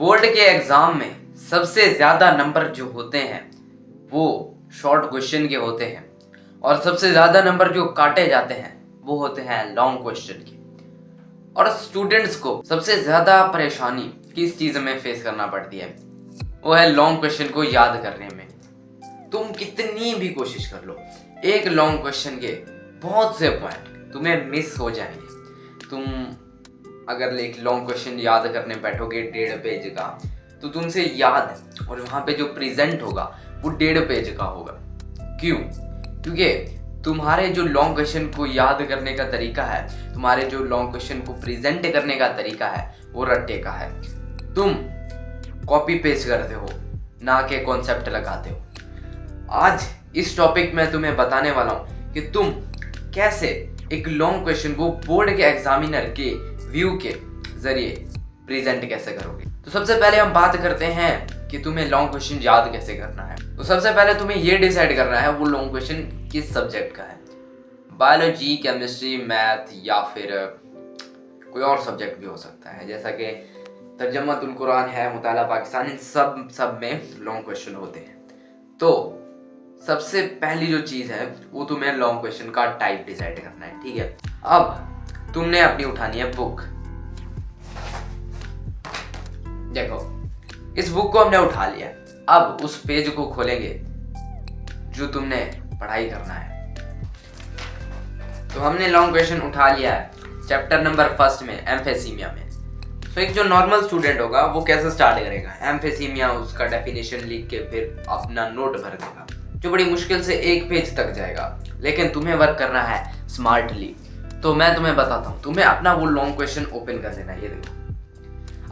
Board के exam में सबसे ज्यादा नंबर जो होते हैं वो शॉर्ट क्वेश्चन के होते हैं और सबसे ज्यादा नंबर जो काटे जाते हैं वो होते हैं लॉन्ग क्वेश्चन के। और स्टूडेंट्स को सबसे ज्यादा परेशानी किस चीज में फेस करना पड़ती है वो है लॉन्ग क्वेश्चन को याद करने में। तुम कितनी भी कोशिश कर लो, एक लॉन्ग क्वेश्चन के बहुत से पॉइंट तुम्हें मिस हो जाएंगे। तुम अगर एक लॉन्ग क्वेश्चन याद करने बैठोगे 1.5 पेज का, तो तुमसे याद और वहां पे जो प्रेजेंट होगा वो 1.5 पेज का होगा। क्यों? क्योंकि तुम्हारे जो लॉन्ग क्वेश्चन को याद करने का तरीका है, तुम्हारे जो लॉन्ग क्वेश्चन को प्रेजेंट करने का तरीका है वो रट्टे का है। तुम कॉपी पेस्ट करते हो, ना कि कॉन्सेप्ट लगाते हो। आज इस टॉपिक में तुम्हें बताने वाला हूं कि तुम कैसे एक लॉन्ग क्वेश्चन को बोर्ड के एग्जामिनर के व्यू के जरिए प्रेजेंट कैसे करोगे। तो सबसे पहले हम बात करते हैं कि तुम्हें लॉन्ग क्वेश्चन याद कैसे करना है। तो सबसे पहले तुम्हें ये डिसाइड करना है वो लॉन्ग क्वेश्चन किस सब्जेक्ट का है। बायोलॉजी, केमिस्ट्री, मैथ या फिर कोई और सब्जेक्ट भी हो सकता है, जैसा कि तर्जमातुल कुरान है, मुताला पाकिस्तान, इन सब में लॉन्ग क्वेश्चन होते हैं। तो सबसे पहली जो चीज है वो तुम्हें लॉन्ग क्वेश्चन का टाइप डिसाइड करना है, ठीक है। अब तुमने अपनी उठानी है बुक। देखो, इस बुक को हमने उठा लिया। अब उस पेज को खोलेंगे जो तुमने पढ़ाई करना है। तो हमने लॉन्ग क्वेश्चन उठा लिया है चैप्टर नंबर 1 में, एम्फीसीमिया में। तो एक जो नॉर्मल स्टूडेंट होगा वो कैसे स्टार्ट करेगा, एम्फीसीमिया, उसका डेफिनेशन लिख के फिर अपना नोट भर देगा, जो बड़ी मुश्किल से 1 पेज तक जाएगा। लेकिन तुम्हें वर्क करना है स्मार्टली। तो मैं तुम्हें बताता हूँ, तुम्हें अपना वो लॉन्ग क्वेश्चन ओपन कर लेना है। ये देखो,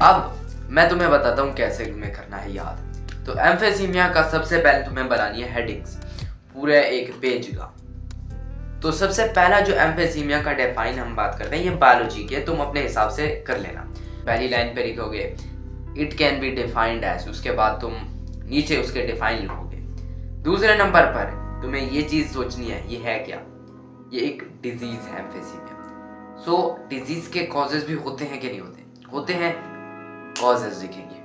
अब मैं तुम्हें बताता हूँ कैसे तुम्हें करना है याद। तो एम्फीसीमिया का सबसे पहले तुम्हें बनानी है हेडिंग्स, पूरे 1 पेज का। तो सबसे पहला जो एम्फीसीमिया का डिफाइन हम बात करते हैं, ये बायोलॉजी के, तुम अपने हिसाब से कर लेना। पहली लाइन पे लिखोगे it can be defined as, उसके बाद तुम नीचे उसके डिफाइन लिखोगे। दूसरे नंबर पर तुम्हें ये चीज सोचनी है, ये है क्या, ये एक डिजीज है एम्फीसीमिया। सो डिजीज के कॉजेज भी होते हैं कि नहीं होते? होते हैं, कॉजेज लिखेंगे।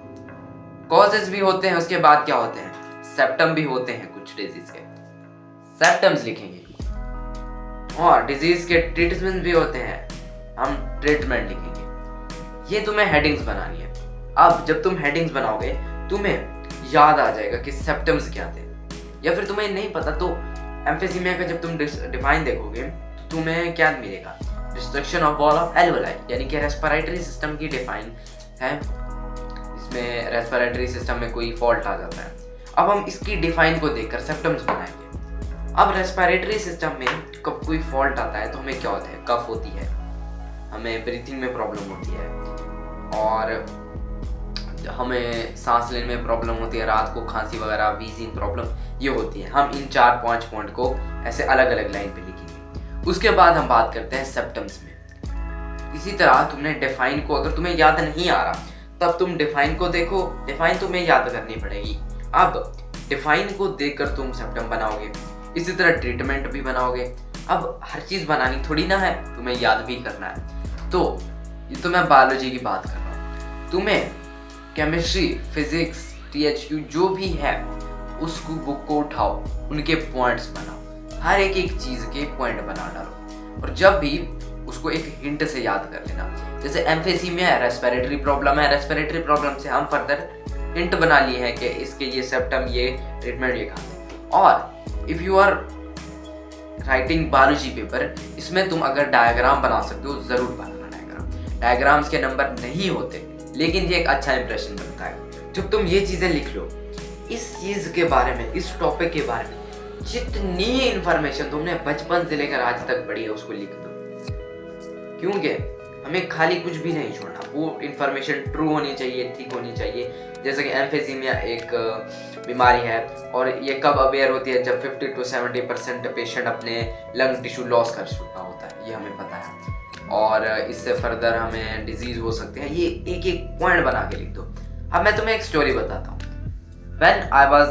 कॉजेज भी होते हैं, उसके बाद क्या होते हैं, सिम्टम भी होते हैं कुछ डिजीज के, सिम्टम्स लिखेंगे। और डिजीज के ट्रीटमेंट भी होते हैं, हम ट्रीटमेंट लिखेंगे। ये तुम्हें हेडिंग्स बनानी है। अब जब तुम हेडिंग्स बनाओगे तुम्हें याद आ जाएगा कि सिम्टम्स क्या थे। या फिर तुम्हें नहीं पता तो एम्फीसीमिया का जब तुम डिफाइन देखोगे तो तुम्हें क्या मिलेगा, destruction of wall of alveoli, यानी कि रेस्पिरेटरी सिस्टम की डिफाइन है। इसमें रेस्पिरेटरी सिस्टम में कोई फॉल्ट आ जाता है। अब हम इसकी डिफाइन को देखकर सिम्टम्स बनाएंगे। अब रेस्पिरेटरी सिस्टम में कब कोई फॉल्ट आता है तो हमें क्या होता है, कफ होती है, हमें ब्रीथिंग में प्रॉब्लम होती है और हमें सांस लेने में प्रॉब्लम होती है, रात को खांसी वगैरह, वीजिंग प्रॉब्लम ये होती है। हम इन 4-5 पॉइंट को ऐसे अलग अलग लाइन पे लिखेंगे। उसके बाद हम बात करते हैं सिम्टम्स में। इसी तरह तुमने डिफाइन को, अगर तुम्हें याद नहीं आ रहा तब तुम डिफाइन को देखो, डिफाइन तुम्हें याद करनी पड़ेगी। अब डिफाइन को देखकर तुम सिम्टम बनाओगे, इसी तरह ट्रीटमेंट भी बनाओगे। अब हर चीज बनानी थोड़ी ना है, तुम्हें याद भी करना है। तो ये तो मैं बायोलॉजी की बात कर रहा हूँ। तुम्हें केमिस्ट्री, फिजिक्स, THQ जो भी है उसको बुक को उठाओ, उनके पॉइंट्स बनाओ, हर एक चीज के पॉइंट बना डालो और जब भी उसको एक हिंट से याद कर लेना। जैसे एम्फीसीमिया है, रेस्पिरेटरी प्रॉब्लम है, रेस्पिरेटरी प्रॉब्लम से हम फर्दर हिंट बना लिए हैं कि इसके ये सिम्टम, ये ट्रीटमेंट, ये खाते। और if you are writing biology paper, इसमें तुम अगर डायग्राम बना सकते हो जरूर बनाना। डायग्राम्स के नंबर नहीं होते लेकिन ये एक अच्छा इंप्रेशन बनता है। जब तुम ये चीजें लिख लो, इस चीज के बारे में, इस टॉपिक के बारे में जितनी इंफॉर्मेशन तुमने बचपन से लेकर आज तक पढ़ी है उसको लिख दो। क्योंकि हमें खाली कुछ भी नहीं छोड़ना, वो इंफॉर्मेशन ट्रू होनी चाहिए, ठीक होनी चाहिए। जैसे कि एम्फीसीमिया एक बीमारी है और ये कब अवेयर होती है, जब 50 to 70% पेशेंट अपने लंग टिश्यू लॉस कर चुका होता है, ये हमें पता है। और इससे फर्दर हमें डिजीज हो सकते हैं। ये एक पॉइंट बना के लिख दो। अब मैं तुम्हें एक स्टोरी बताता हूँ। When I was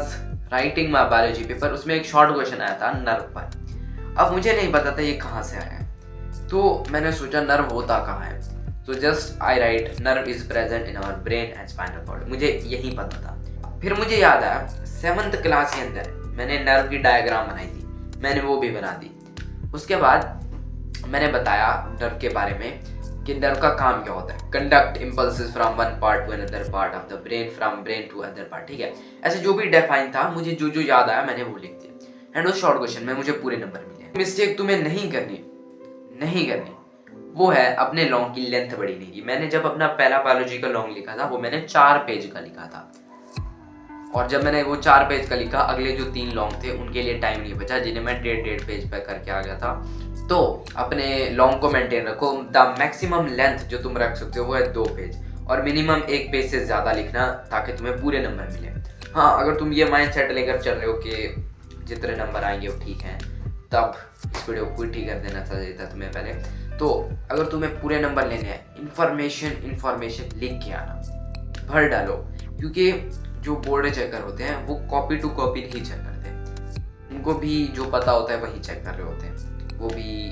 writing my biology paper, उसमें एक शॉर्ट क्वेश्चन आया था नर्व पर। अब मुझे नहीं पता था ये कहाँ से आया है, तो मैंने सोचा नर्व होता कहाँ है। So just I write nerve is present in our brain and spinal cord. मुझे यही पता था। फिर मुझे याद आया 7th क्लास के अंदर मैंने नर्व की डायग्राम बनाई थी, मैंने वो भी बना दी। उसके बाद मैंने बताया नर्व के बारे में कि नर्व का काम क्या होता है। Conduct impulses from one part to another part of the brain, from brain to other part. ठीक है, ऐसे जो भी डिफाइन था मुझे जो जो याद आया मैंने वो लिख दिया। एंड उस शॉर्ट क्वेश्चन में मुझे पूरे नंबर मिले। मिस्टेक तुम्हें नहीं करनी वो है अपने लॉन्ग की लेंथ बड़ी नहीं की। मैंने जब अपना पहला बायोलॉजी का लॉन्ग लिखा था वो मैंने 4 पेज का लिखा था, और जब मैंने वो 4 पेज का लिखा, अगले जो 3 लॉन्ग थे उनके लिए टाइम नहीं बचा, जिन्हें मैं 1.5 पेज पर करके आ गया था। तो अपने लॉन्ग को मेंटेन रखो। द मैक्सिमम लेंथ जो तुम रख सकते हो वो है 2 पेज, और मिनिमम 1 पेज से ज़्यादा लिखना ताकि तुम्हें पूरे नंबर मिले। हाँ, अगर तुम ये माइंड सेट लेकर चल रहे हो कि जितने नंबर आएंगे वो ठीक हैं, तब इस वीडियो को क्विट ही कर देना चाहिए था तुम्हें पहले। तो अगर तुम्हें पूरे नंबर लेने हैं, इन्फॉर्मेशन लिख के आना, भर डालो, क्योंकि जो बोर्ड चेकर होते हैं वो कॉपी टू कॉपी नहीं चेक करते, उनको भी जो पता होता है वही चेक कर रहे होते हैं। वो भी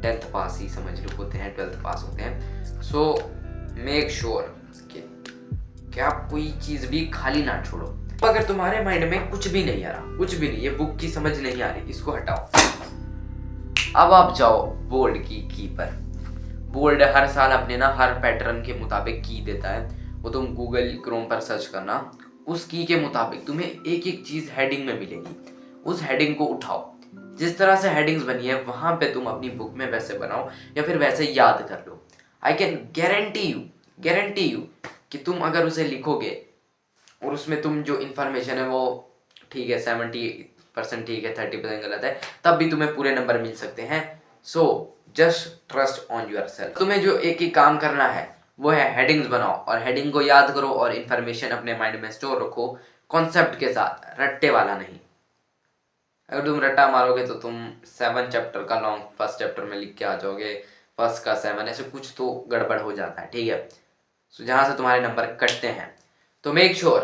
10th पास ही समझ लो होते हैं, 12th पास होते हैं। सो मेक श्योर कि आप कोई चीज़ भी खाली ना छोड़ो। अगर तुम्हारे माइंड में कुछ भी नहीं आ रहा, कुछ भी नहीं, ये बुक की समझ नहीं आ रही, इसको हटाओ। अब आप जाओ बोर्ड की पर। बोर्ड हर साल अपने ना हर पैटर्न के मुताबिक की देता है, वो तुम गूगल क्रोम पर सर्च करना, उस की के मुताबिक तुम्हें एक एक चीज़ हेडिंग में मिलेगी। उस हेडिंग को उठाओ, जिस तरह से हेडिंग्स बनी है वहाँ पे तुम अपनी बुक में वैसे बनाओ या फिर वैसे याद कर लो। आई कैन गारंटी यू कि तुम अगर उसे लिखोगे और उसमें तुम जो इन्फॉर्मेशन है वो ठीक है 70% ठीक है, 30% गलत है, तब भी तुम्हें पूरे नंबर मिल सकते हैं। So just trust on your self. तुम्हें जो एक ही काम करना है वो है हेडिंग्स बनाओ, और हेडिंग को याद करो, और इन्फॉर्मेशन अपने माइंड में स्टोर रखो कॉन्सेप्ट के साथ, रट्टे वाला नहीं। अगर तुम रट्टा मारोगे तो तुम 7 चैप्टर का लॉन्ग फर्स्ट चैप्टर में लिख के आ जाओगे, फर्स्ट का 7, ऐसे कुछ तो गड़बड़ हो जाता है। ठीक है, सो जहाँ से तुम्हारे नंबर कटते हैं, तो मेक श्योर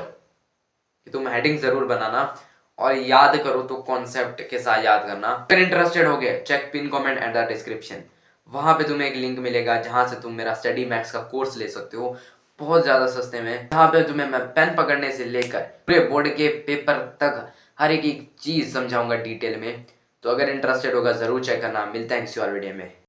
कि तुम हेडिंग जरूर बनाना, और याद करो तो कॉन्सेप्ट के साथ याद करना। अगर इंटरेस्टेड हो गए, check pin comment and the description, वहाँ पे तुम्हें एक लिंक मिलेगा जहाँ से तुम मेरा स्टडी मैक्स का कोर्स ले सकते हो बहुत ज़्यादा सस्ते में। जहाँ पे तुम्हें मैं पेन पकड़ने से लेकर पूरे बोर्ड के पेपर तक हर एक चीज़ समझाऊंगा डिटेल में। तो अगर इंटरेस्टेड होगा ज़रूर चेक करना। मिलता है किसी और वीडियो में।